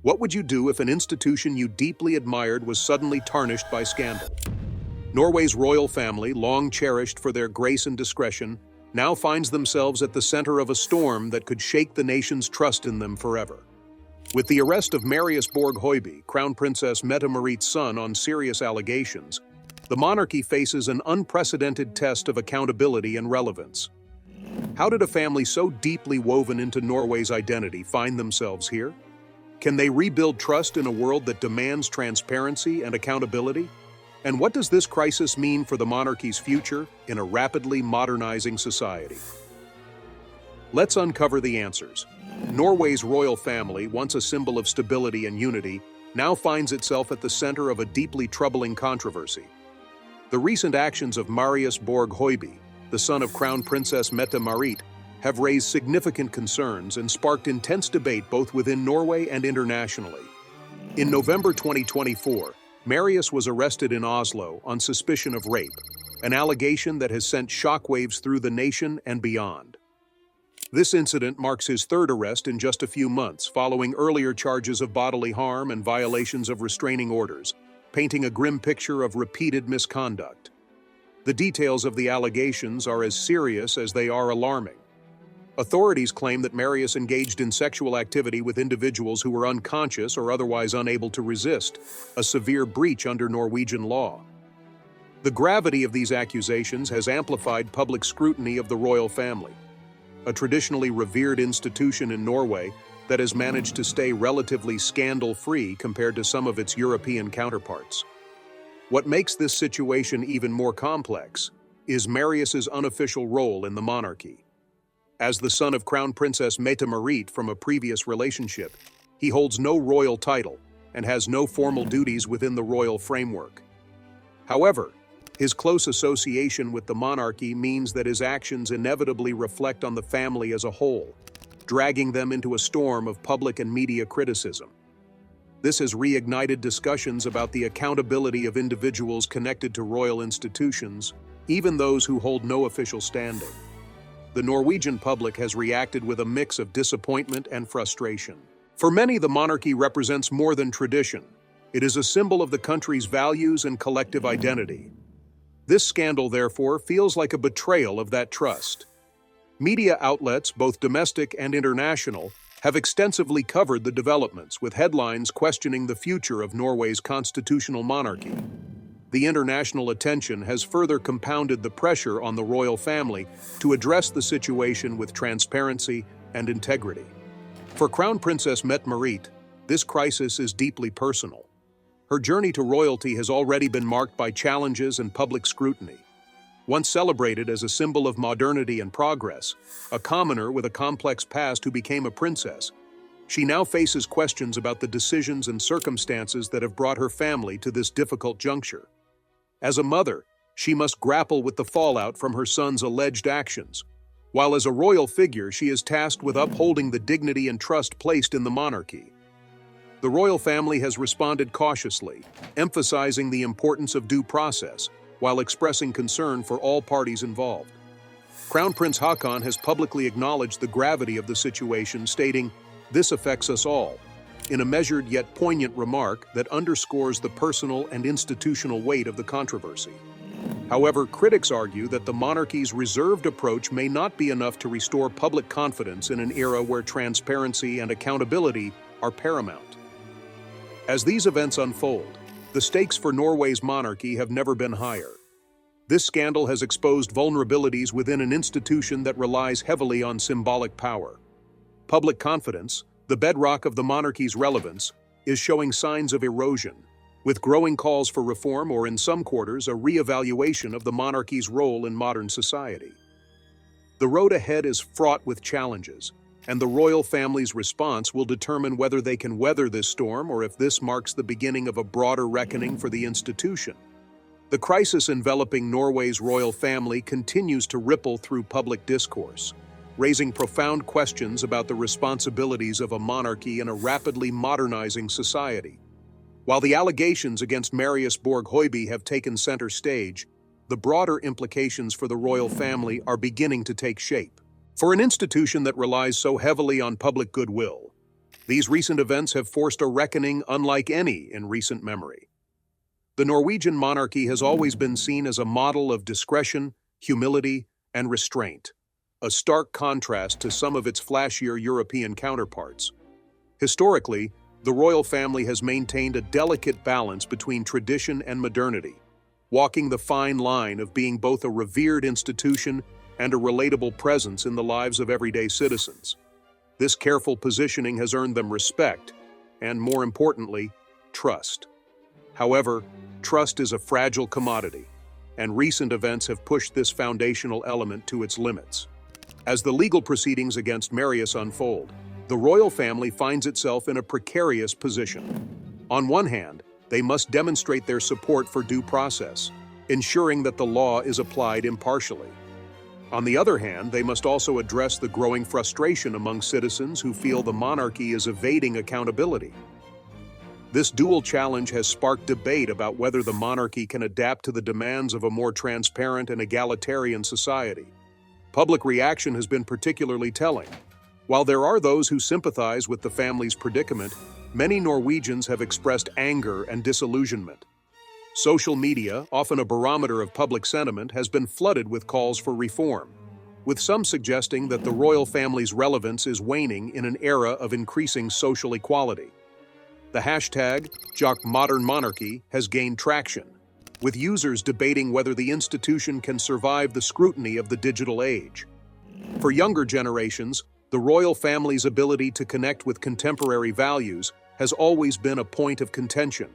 What would you do if an institution you deeply admired was suddenly tarnished by scandal? Norway's royal family, long cherished for their grace and discretion, now finds themselves at the center of a storm that could shake the nation's trust in them forever. With the arrest of Marius Borg-Høiby, Crown Princess Mette-Marit's son, on serious allegations, the monarchy faces an unprecedented test of accountability and relevance. How did a family so deeply woven into Norway's identity find themselves here? Can they rebuild trust in a world that demands transparency and accountability? And what does this crisis mean for the monarchy's future in a rapidly modernizing society? Let's uncover the answers. Norway's royal family, once a symbol of stability and unity, now finds itself at the center of a deeply troubling controversy. The recent actions of Marius Borg-Høiby, the son of Crown Princess Mette-Marit, have raised significant concerns and sparked intense debate both within Norway and internationally. In November 2024, Marius was arrested in Oslo on suspicion of rape, an allegation that has sent shockwaves through the nation and beyond. This incident marks his third arrest in just a few months, following earlier charges of bodily harm and violations of restraining orders, painting a grim picture of repeated misconduct. The details of the allegations are as serious as they are alarming. Authorities claim that Marius engaged in sexual activity with individuals who were unconscious or otherwise unable to resist, a severe breach under Norwegian law. The gravity of these accusations has amplified public scrutiny of the royal family, a traditionally revered institution in Norway that has managed to stay relatively scandal-free compared to some of its European counterparts. What makes this situation even more complex is Marius's unofficial role in the monarchy. As the son of Crown Princess Mette-Marit from a previous relationship, he holds no royal title and has no formal duties within the royal framework. However, his close association with the monarchy means that his actions inevitably reflect on the family as a whole, dragging them into a storm of public and media criticism. This has reignited discussions about the accountability of individuals connected to royal institutions, even those who hold no official standing. The Norwegian public has reacted with a mix of disappointment and frustration. For many, the monarchy represents more than tradition. It is a symbol of the country's values and collective identity. This scandal, therefore, feels like a betrayal of that trust. Media outlets, both domestic and international, have extensively covered the developments, with headlines questioning the future of Norway's constitutional monarchy. The international attention has further compounded the pressure on the royal family to address the situation with transparency and integrity. For Crown Princess Mette-Marit, this crisis is deeply personal. Her journey to royalty has already been marked by challenges and public scrutiny. Once celebrated as a symbol of modernity and progress, a commoner with a complex past who became a princess, she now faces questions about the decisions and circumstances that have brought her family to this difficult juncture. As a mother, she must grapple with the fallout from her son's alleged actions, while as a royal figure she is tasked with upholding the dignity and trust placed in the monarchy. The royal family has responded cautiously, emphasizing the importance of due process, while expressing concern for all parties involved. Crown Prince Haakon has publicly acknowledged the gravity of the situation, stating, "This affects us all," in a measured yet poignant remark that underscores the personal and institutional weight of the controversy. However, critics argue that the monarchy's reserved approach may not be enough to restore public confidence in an era where transparency and accountability are paramount. As these events unfold, the stakes for Norway's monarchy have never been higher. This scandal has exposed vulnerabilities within an institution that relies heavily on symbolic power. Public confidence, the bedrock of the monarchy's relevance, is showing signs of erosion, with growing calls for reform or, in some quarters, a re-evaluation of the monarchy's role in modern society. The road ahead is fraught with challenges, and the royal family's response will determine whether they can weather this storm or if this marks the beginning of a broader reckoning for the institution. The crisis enveloping Norway's royal family continues to ripple through public discourse, raising profound questions about the responsibilities of a monarchy in a rapidly modernizing society. While the allegations against Marius Borg-Høiby have taken center stage, the broader implications for the royal family are beginning to take shape. For an institution that relies so heavily on public goodwill, These recent events have forced a reckoning unlike any in recent memory. The Norwegian monarchy has always been seen as a model of discretion, humility, and restraint, a stark contrast to some of its flashier European counterparts. Historically, the royal family has maintained a delicate balance between tradition and modernity, walking the fine line of being both a revered institution and a relatable presence in the lives of everyday citizens. This careful positioning has earned them respect and, more importantly, trust. However, trust is a fragile commodity, and recent events have pushed this foundational element to its limits. As the legal proceedings against Marius unfold, the royal family finds itself in a precarious position. On one hand, they must demonstrate their support for due process, ensuring that the law is applied impartially. On the other hand, they must also address the growing frustration among citizens who feel the monarchy is evading accountability. This dual challenge has sparked debate about whether the monarchy can adapt to the demands of a more transparent and egalitarian society. Public reaction has been particularly telling. While there are those who sympathize with the family's predicament, many Norwegians have expressed anger and disillusionment. Social media, often a barometer of public sentiment, has been flooded with calls for reform, with some suggesting that the royal family's relevance is waning in an era of increasing social equality. The hashtag #ModernMonarchy has gained traction, with users debating whether the institution can survive the scrutiny of the digital age. For younger generations, the royal family's ability to connect with contemporary values has always been a point of contention.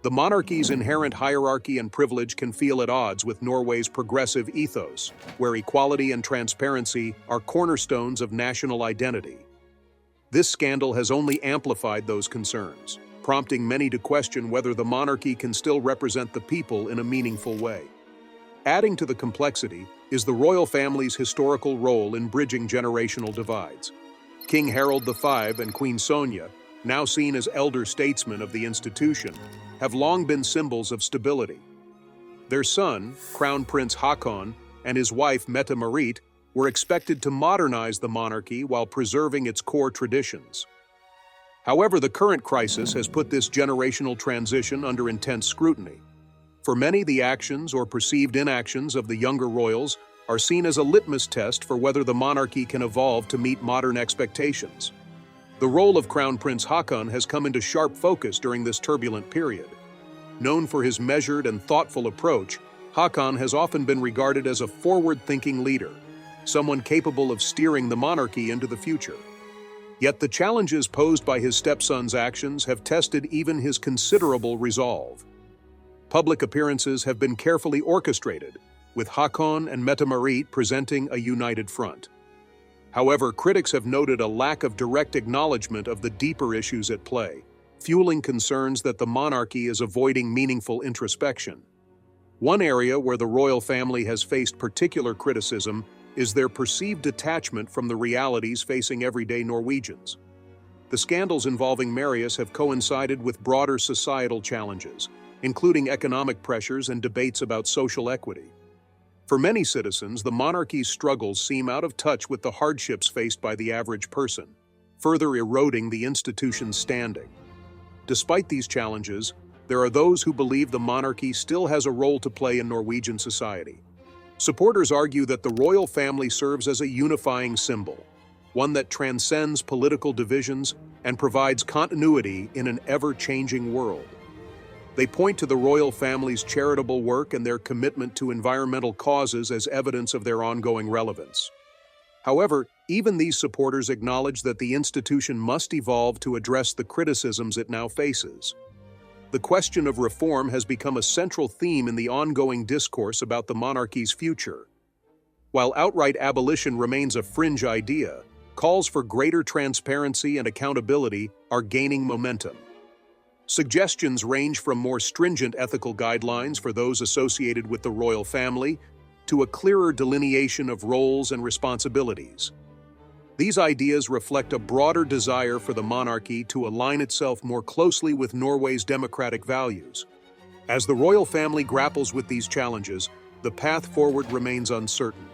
The monarchy's inherent hierarchy and privilege can feel at odds with Norway's progressive ethos, where equality and transparency are cornerstones of national identity. This scandal has only amplified those concerns, prompting many to question whether the monarchy can still represent the people in a meaningful way. Adding to the complexity is the royal family's historical role in bridging generational divides. King Harold V and Queen Sonja, now seen as elder statesmen of the institution, have long been symbols of stability. Their son, Crown Prince Haakon, and his wife Mette-Marit were expected to modernize the monarchy while preserving its core traditions. However, the current crisis has put this generational transition under intense scrutiny. For many, the actions or perceived inactions of the younger royals are seen as a litmus test for whether the monarchy can evolve to meet modern expectations. The role of Crown Prince Haakon has come into sharp focus during this turbulent period. Known for his measured and thoughtful approach, Haakon has often been regarded as a forward-thinking leader, someone capable of steering the monarchy into the future. Yet the challenges posed by his stepson's actions have tested even his considerable resolve. Public appearances have been carefully orchestrated, with Haakon and Mette-Marit presenting a united front. However, critics have noted a lack of direct acknowledgement of the deeper issues at play, fueling concerns that the monarchy is avoiding meaningful introspection. One area where the royal family has faced particular criticism is their perceived detachment from the realities facing everyday Norwegians. The scandals involving Marius have coincided with broader societal challenges, including economic pressures and debates about social equity. For many citizens, the monarchy's struggles seem out of touch with the hardships faced by the average person, further eroding the institution's standing. Despite these challenges, there are those who believe the monarchy still has a role to play in Norwegian society. Supporters argue that the royal family serves as a unifying symbol, one that transcends political divisions and provides continuity in an ever-changing world. They point to the royal family's charitable work and their commitment to environmental causes as evidence of their ongoing relevance. However, even these supporters acknowledge that the institution must evolve to address the criticisms it now faces. The question of reform has become a central theme in the ongoing discourse about the monarchy's future. While outright abolition remains a fringe idea, calls for greater transparency and accountability are gaining momentum. Suggestions range from more stringent ethical guidelines for those associated with the royal family to a clearer delineation of roles and responsibilities. These ideas reflect a broader desire for the monarchy to align itself more closely with Norway's democratic values. As the royal family grapples with these challenges, the path forward remains uncertain.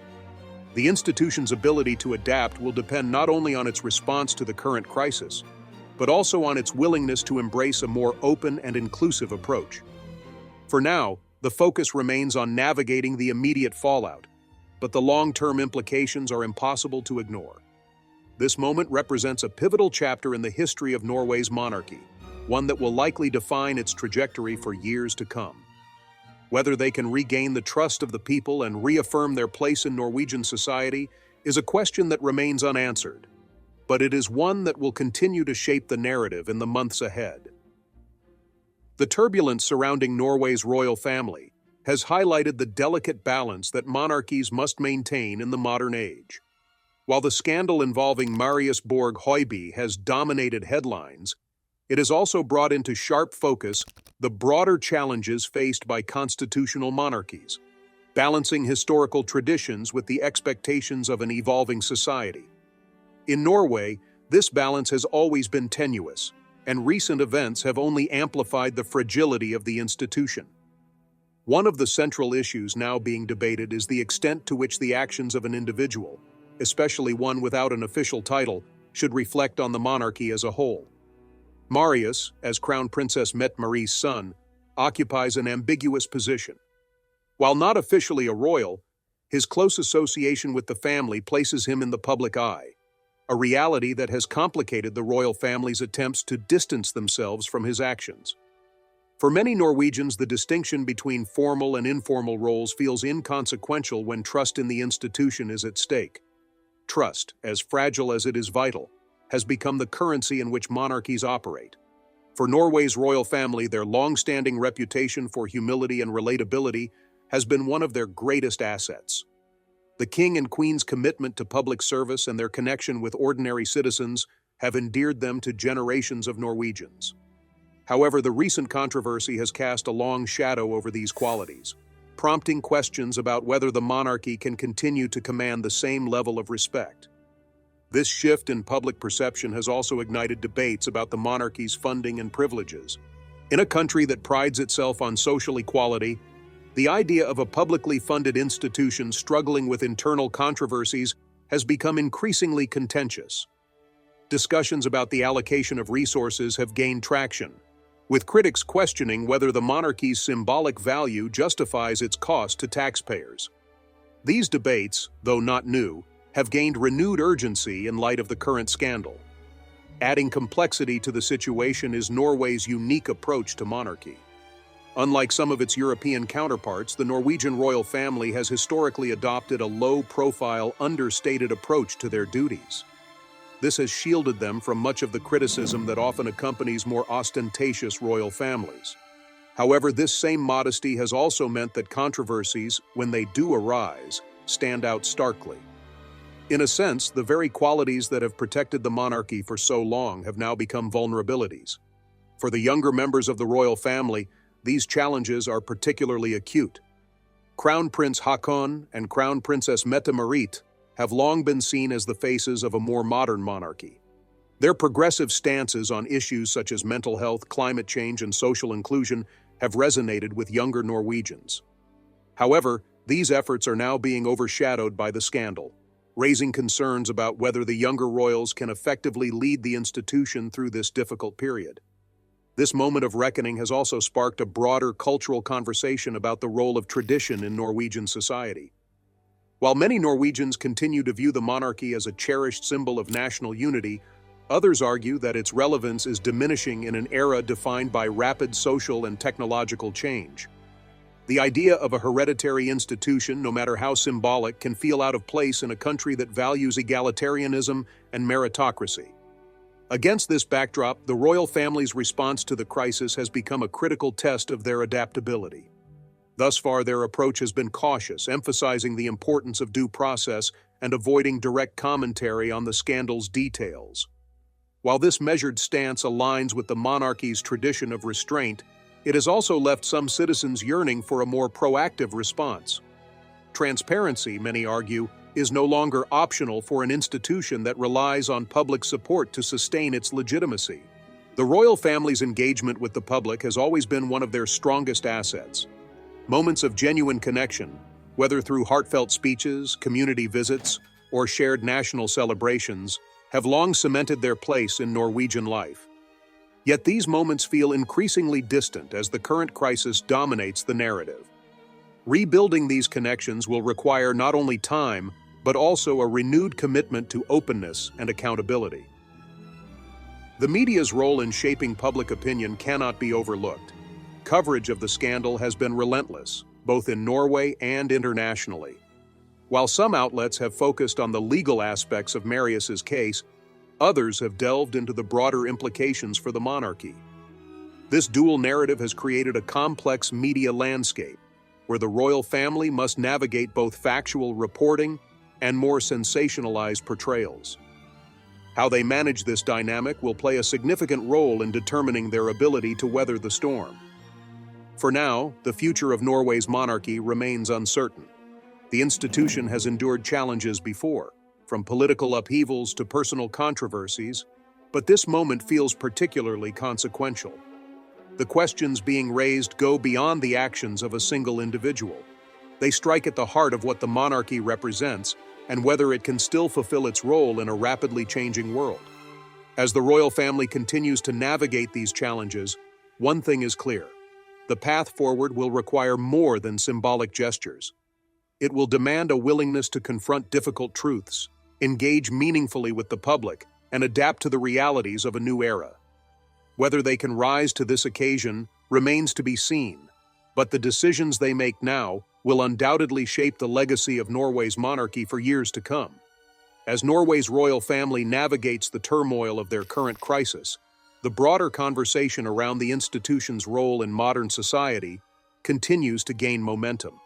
The institution's ability to adapt will depend not only on its response to the current crisis, but also on its willingness to embrace a more open and inclusive approach. For now, the focus remains on navigating the immediate fallout, but the long-term implications are impossible to ignore. This moment represents a pivotal chapter in the history of Norway's monarchy, one that will likely define its trajectory for years to come. Whether they can regain the trust of the people and reaffirm their place in Norwegian society is a question that remains unanswered, but it is one that will continue to shape the narrative in the months ahead. The turbulence surrounding Norway's royal family has highlighted the delicate balance that monarchies must maintain in the modern age. While the scandal involving Marius Borg Høiby has dominated headlines, it has also brought into sharp focus the broader challenges faced by constitutional monarchies, balancing historical traditions with the expectations of an evolving society. In Norway, this balance has always been tenuous, and recent events have only amplified the fragility of the institution. One of the central issues now being debated is the extent to which the actions of an individual, especially one without an official title, should reflect on the monarchy as a whole. Marius, as Crown Princess Mette-Marie's son, occupies an ambiguous position. While not officially a royal, his close association with the family places him in the public eye, a reality that has complicated the royal family's attempts to distance themselves from his actions. For many Norwegians, the distinction between formal and informal roles feels inconsequential when trust in the institution is at stake. Trust, as fragile as it is vital, has become the currency in which monarchies operate. For Norway's royal family, their long-standing reputation for humility and relatability has been one of their greatest assets. The King and Queen's commitment to public service and their connection with ordinary citizens have endeared them to generations of Norwegians. However, the recent controversy has cast a long shadow over these qualities, prompting questions about whether the monarchy can continue to command the same level of respect. This shift in public perception has also ignited debates about the monarchy's funding and privileges. In a country that prides itself on social equality, the idea of a publicly funded institution struggling with internal controversies has become increasingly contentious. Discussions about the allocation of resources have gained traction, with critics questioning whether the monarchy's symbolic value justifies its cost to taxpayers. These debates, though not new, have gained renewed urgency in light of the current scandal. Adding complexity to the situation is Norway's unique approach to monarchy. Unlike some of its European counterparts, the Norwegian royal family has historically adopted a low-profile, understated approach to their duties. This has shielded them from much of the criticism that often accompanies more ostentatious royal families. However, this same modesty has also meant that controversies, when they do arise, stand out starkly. In a sense, the very qualities that have protected the monarchy for so long have now become vulnerabilities. For the younger members of the royal family, these challenges are particularly acute. Crown Prince Haakon and Crown Princess Mette-Marie have long been seen as the faces of a more modern monarchy. Their progressive stances on issues such as mental health, climate change, and social inclusion have resonated with younger Norwegians. However, these efforts are now being overshadowed by the scandal, raising concerns about whether the younger royals can effectively lead the institution through this difficult period. This moment of reckoning has also sparked a broader cultural conversation about the role of tradition in Norwegian society. While many Norwegians continue to view the monarchy as a cherished symbol of national unity, others argue that its relevance is diminishing in an era defined by rapid social and technological change. The idea of a hereditary institution, no matter how symbolic, can feel out of place in a country that values egalitarianism and meritocracy. Against this backdrop, the royal family's response to the crisis has become a critical test of their adaptability. Thus far, their approach has been cautious, emphasizing the importance of due process and avoiding direct commentary on the scandal's details. While this measured stance aligns with the monarchy's tradition of restraint, it has also left some citizens yearning for a more proactive response. Transparency, many argue, is no longer optional for an institution that relies on public support to sustain its legitimacy. The royal family's engagement with the public has always been one of their strongest assets. Moments of genuine connection, whether through heartfelt speeches, community visits, or shared national celebrations, have long cemented their place in Norwegian life. Yet these moments feel increasingly distant as the current crisis dominates the narrative. Rebuilding these connections will require not only time, but also a renewed commitment to openness and accountability. The media's role in shaping public opinion cannot be overlooked. Coverage of the scandal has been relentless, both in Norway and internationally. While some outlets have focused on the legal aspects of Marius's case, others have delved into the broader implications for the monarchy. This dual narrative has created a complex media landscape, where the royal family must navigate both factual reporting and more sensationalized portrayals. How they manage this dynamic will play a significant role in determining their ability to weather the storm. For now, the future of Norway's monarchy remains uncertain. The institution has endured challenges before, from political upheavals to personal controversies, but this moment feels particularly consequential. The questions being raised go beyond the actions of a single individual. They strike at the heart of what the monarchy represents and whether it can still fulfill its role in a rapidly changing world. As the royal family continues to navigate these challenges, one thing is clear: the path forward will require more than symbolic gestures. It will demand a willingness to confront difficult truths, engage meaningfully with the public, and adapt to the realities of a new era. Whether they can rise to this occasion remains to be seen, but the decisions they make now will undoubtedly shape the legacy of Norway's monarchy for years to come. As Norway's royal family navigates the turmoil of their current crisis, the broader conversation around the institution's role in modern society continues to gain momentum.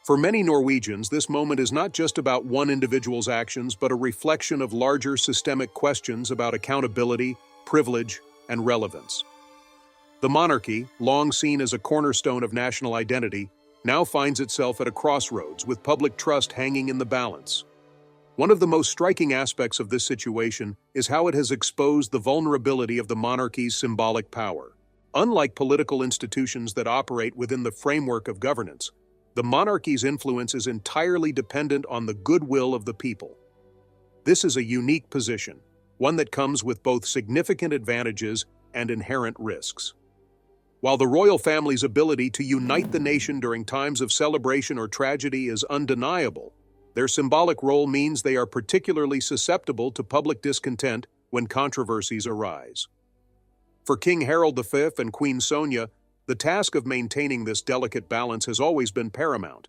For many Norwegians, this moment is not just about one individual's actions, but a reflection of larger systemic questions about accountability, privilege, and relevance. The monarchy, long seen as a cornerstone of national identity, now finds itself at a crossroads with public trust hanging in the balance. One of the most striking aspects of this situation is how it has exposed the vulnerability of the monarchy's symbolic power. Unlike political institutions that operate within the framework of governance, the monarchy's influence is entirely dependent on the goodwill of the people. This is a unique position, one that comes with both significant advantages and inherent risks. While the royal family's ability to unite the nation during times of celebration or tragedy is undeniable, their symbolic role means they are particularly susceptible to public discontent when controversies arise. For King Harold V and Queen Sonja, the task of maintaining this delicate balance has always been paramount.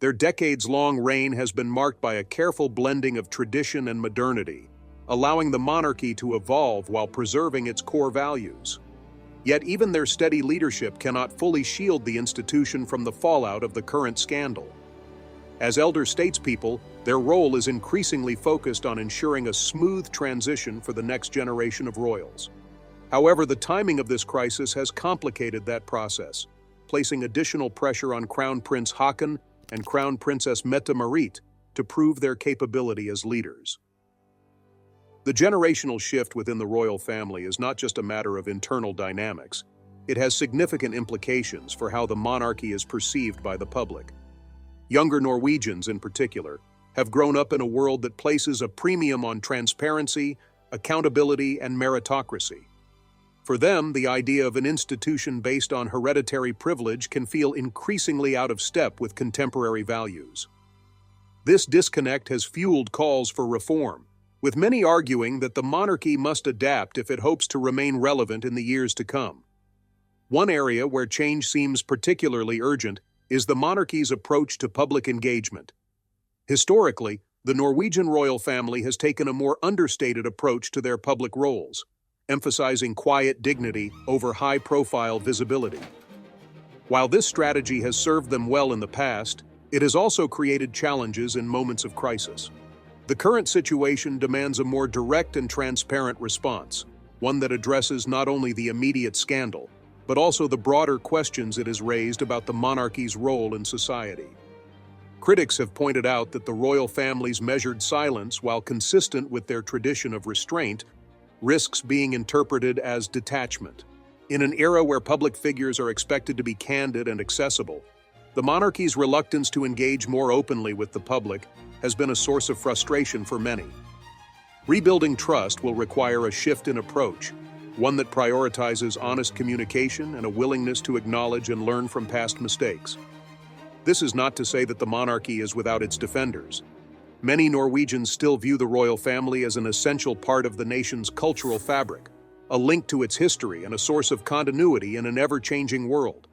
Their decades-long reign has been marked by a careful blending of tradition and modernity, allowing the monarchy to evolve while preserving its core values. Yet even their steady leadership cannot fully shield the institution from the fallout of the current scandal. As elder statespeople, their role is increasingly focused on ensuring a smooth transition for the next generation of royals. However, the timing of this crisis has complicated that process, placing additional pressure on Crown Prince Haakon and Crown Princess Mette-Marit to prove their capability as leaders. The generational shift within the royal family is not just a matter of internal dynamics. It has significant implications for how the monarchy is perceived by the public. Younger Norwegians, in particular, have grown up in a world that places a premium on transparency, accountability, and meritocracy. For them, the idea of an institution based on hereditary privilege can feel increasingly out of step with contemporary values. This disconnect has fueled calls for reform, with many arguing that the monarchy must adapt if it hopes to remain relevant in the years to come. One area where change seems particularly urgent is the monarchy's approach to public engagement. Historically, the Norwegian royal family has taken a more understated approach to their public roles, emphasizing quiet dignity over high-profile visibility. While this strategy has served them well in the past, it has also created challenges in moments of crisis. The current situation demands a more direct and transparent response, one that addresses not only the immediate scandal, but also the broader questions it has raised about the monarchy's role in society. Critics have pointed out that the royal family's measured silence, while consistent with their tradition of restraint, risks being interpreted as detachment. In an era where public figures are expected to be candid and accessible, the monarchy's reluctance to engage more openly with the public has been a source of frustration for many. Rebuilding trust will require a shift in approach, one that prioritizes honest communication and a willingness to acknowledge and learn from past mistakes. This is not to say that the monarchy is without its defenders. Many Norwegians still view the royal family as an essential part of the nation's cultural fabric, a link to its history and a source of continuity in an ever-changing world.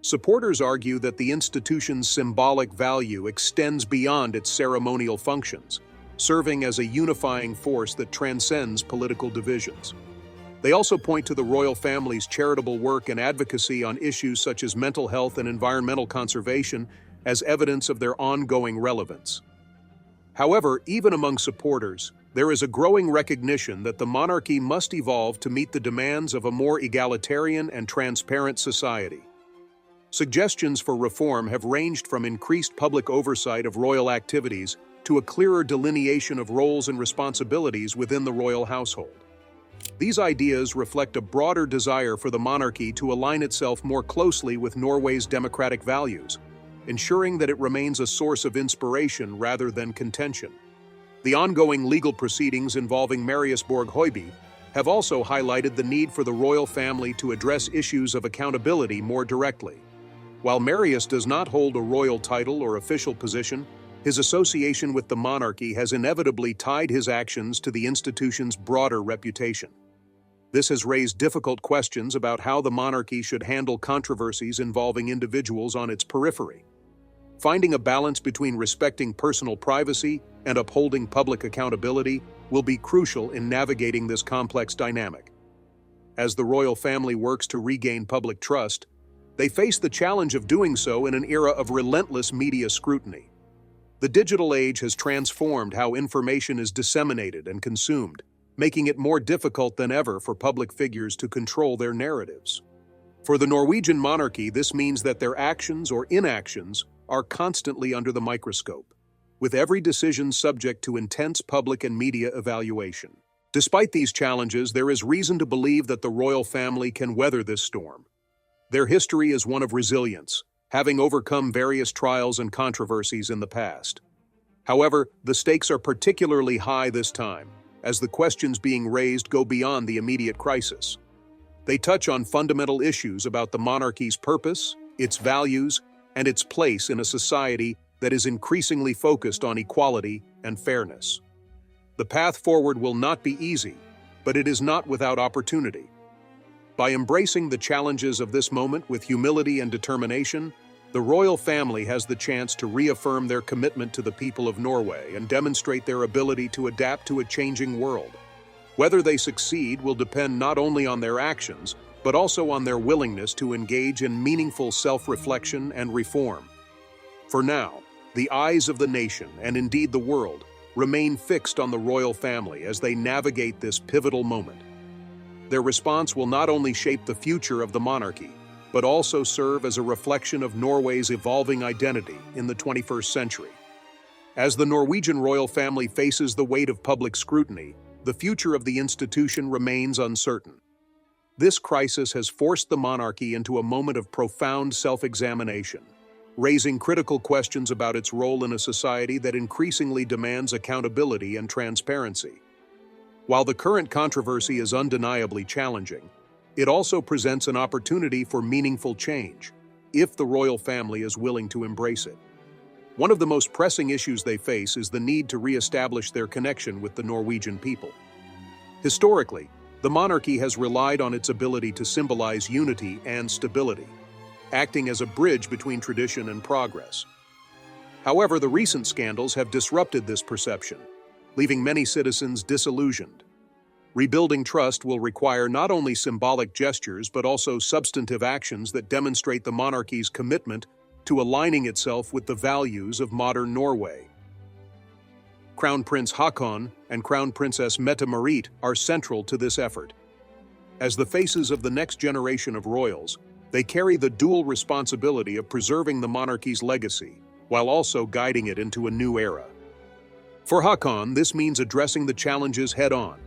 Supporters argue that the institution's symbolic value extends beyond its ceremonial functions, serving as a unifying force that transcends political divisions. They also point to the royal family's charitable work and advocacy on issues such as mental health and environmental conservation as evidence of their ongoing relevance. However, even among supporters, there is a growing recognition that the monarchy must evolve to meet the demands of a more egalitarian and transparent society. Suggestions for reform have ranged from increased public oversight of royal activities to a clearer delineation of roles and responsibilities within the royal household. These ideas reflect a broader desire for the monarchy to align itself more closely with Norway's democratic values, ensuring that it remains a source of inspiration rather than contention. The ongoing legal proceedings involving Mariusborg Høiby have also highlighted the need for the royal family to address issues of accountability more directly. While Marius does not hold a royal title or official position, his association with the monarchy has inevitably tied his actions to the institution's broader reputation. This has raised difficult questions about how the monarchy should handle controversies involving individuals on its periphery. Finding a balance between respecting personal privacy and upholding public accountability will be crucial in navigating this complex dynamic. As the royal family works to regain public trust, they face the challenge of doing so in an era of relentless media scrutiny. The digital age has transformed how information is disseminated and consumed, making it more difficult than ever for public figures to control their narratives. For the Norwegian monarchy, this means that their actions or inactions are constantly under the microscope, with every decision subject to intense public and media evaluation. Despite these challenges, there is reason to believe that the royal family can weather this storm. Their history is one of resilience, having overcome various trials and controversies in the past. However, the stakes are particularly high this time, as the questions being raised go beyond the immediate crisis. They touch on fundamental issues about the monarchy's purpose, its values, and its place in a society that is increasingly focused on equality and fairness. The path forward will not be easy, but it is not without opportunity. By embracing the challenges of this moment with humility and determination, the royal family has the chance to reaffirm their commitment to the people of Norway and demonstrate their ability to adapt to a changing world. Whether they succeed will depend not only on their actions, but also on their willingness to engage in meaningful self-reflection and reform. For now, the eyes of the nation, and indeed the world, remain fixed on the royal family as they navigate this pivotal moment. Their response will not only shape the future of the monarchy, but also serve as a reflection of Norway's evolving identity in the 21st century. As the Norwegian royal family faces the weight of public scrutiny, the future of the institution remains uncertain. This crisis has forced the monarchy into a moment of profound self-examination, raising critical questions about its role in a society that increasingly demands accountability and transparency. While the current controversy is undeniably challenging, it also presents an opportunity for meaningful change, if the royal family is willing to embrace it. One of the most pressing issues they face is the need to re-establish their connection with the Norwegian people. Historically, the monarchy has relied on its ability to symbolize unity and stability, acting as a bridge between tradition and progress. However, the recent scandals have disrupted this perception, leaving many citizens disillusioned. Rebuilding trust will require not only symbolic gestures but also substantive actions that demonstrate the monarchy's commitment to aligning itself with the values of modern Norway. Crown Prince Haakon and Crown Princess Mette-Marit are central to this effort. As the faces of the next generation of royals, they carry the dual responsibility of preserving the monarchy's legacy while also guiding it into a new era. For Haakon, this means addressing the challenges head-on,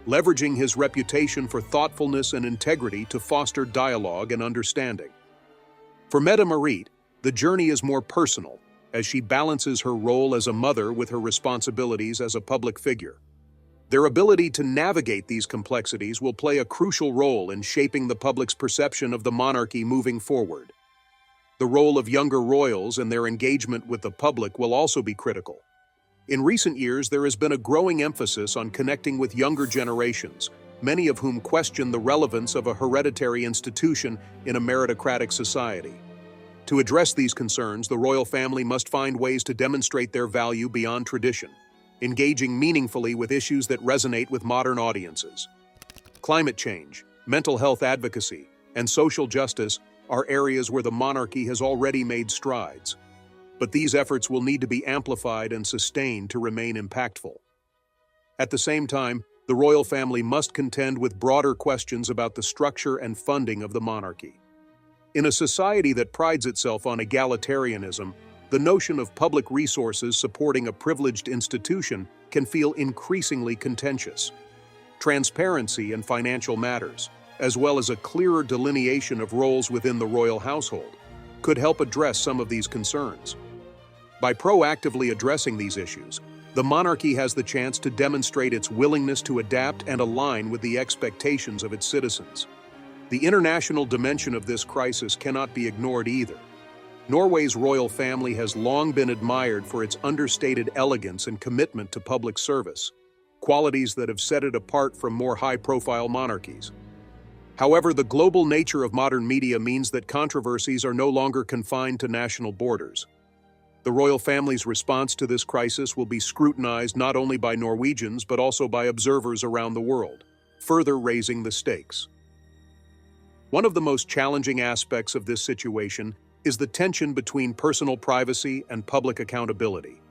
leveraging his reputation for thoughtfulness and integrity to foster dialogue and understanding. For Mette-Marit, the journey is more personal, as she balances her role as a mother with her responsibilities as a public figure. Their ability to navigate these complexities will play a crucial role in shaping the public's perception of the monarchy moving forward. The role of younger royals and their engagement with the public will also be critical. In recent years, there has been a growing emphasis on connecting with younger generations, many of whom question the relevance of a hereditary institution in a meritocratic society. To address these concerns, the royal family must find ways to demonstrate their value beyond tradition, engaging meaningfully with issues that resonate with modern audiences. Climate change, mental health advocacy, and social justice are areas where the monarchy has already made strides. But these efforts will need to be amplified and sustained to remain impactful. At the same time, the royal family must contend with broader questions about the structure and funding of the monarchy. In a society that prides itself on egalitarianism, the notion of public resources supporting a privileged institution can feel increasingly contentious. Transparency in financial matters, as well as a clearer delineation of roles within the royal household, could help address some of these concerns. By proactively addressing these issues, the monarchy has the chance to demonstrate its willingness to adapt and align with the expectations of its citizens. The international dimension of this crisis cannot be ignored either. Norway's royal family has long been admired for its understated elegance and commitment to public service, qualities that have set it apart from more high-profile monarchies. However, the global nature of modern media means that controversies are no longer confined to national borders. The royal family's response to this crisis will be scrutinized not only by Norwegians but also by observers around the world, further raising the stakes. One of the most challenging aspects of this situation is the tension between personal privacy and public accountability.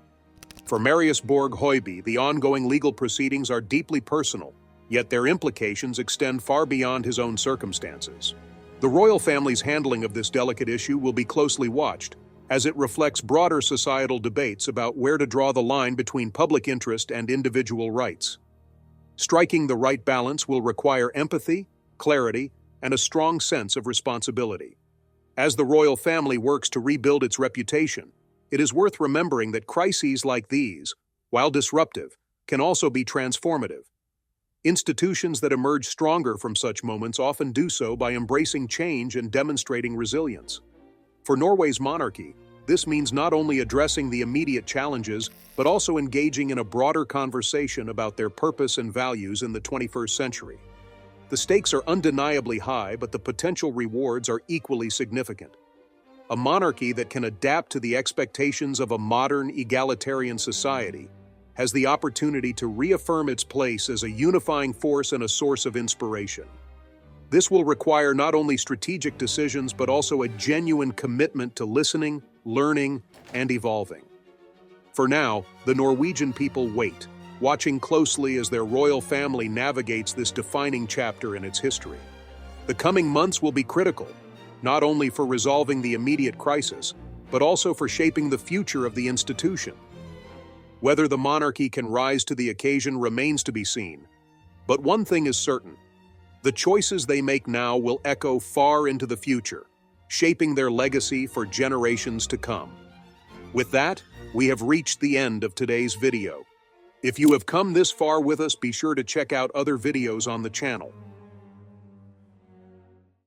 For Marius Borg-Høiby, the ongoing legal proceedings are deeply personal, yet their implications extend far beyond his own circumstances. The royal family's handling of this delicate issue will be closely watched, as it reflects broader societal debates about where to draw the line between public interest and individual rights. Striking the right balance will require empathy, clarity, and a strong sense of responsibility. As the royal family works to rebuild its reputation, it is worth remembering that crises like these, while disruptive, can also be transformative. Institutions that emerge stronger from such moments often do so by embracing change and demonstrating resilience. For Norway's monarchy, this means not only addressing the immediate challenges, but also engaging in a broader conversation about their purpose and values in the 21st century. The stakes are undeniably high, but the potential rewards are equally significant. A monarchy that can adapt to the expectations of a modern, egalitarian society has the opportunity to reaffirm its place as a unifying force and a source of inspiration. This will require not only strategic decisions but also a genuine commitment to listening, learning, and evolving. For now, the Norwegian people wait, watching closely as their royal family navigates this defining chapter in its history. The coming months will be critical, not only for resolving the immediate crisis, but also for shaping the future of the institution. Whether the monarchy can rise to the occasion remains to be seen. But one thing is certain: the choices they make now will echo far into the future, shaping their legacy for generations to come. With that, we have reached the end of today's video. If you have come this far with us, be sure to check out other videos on the channel.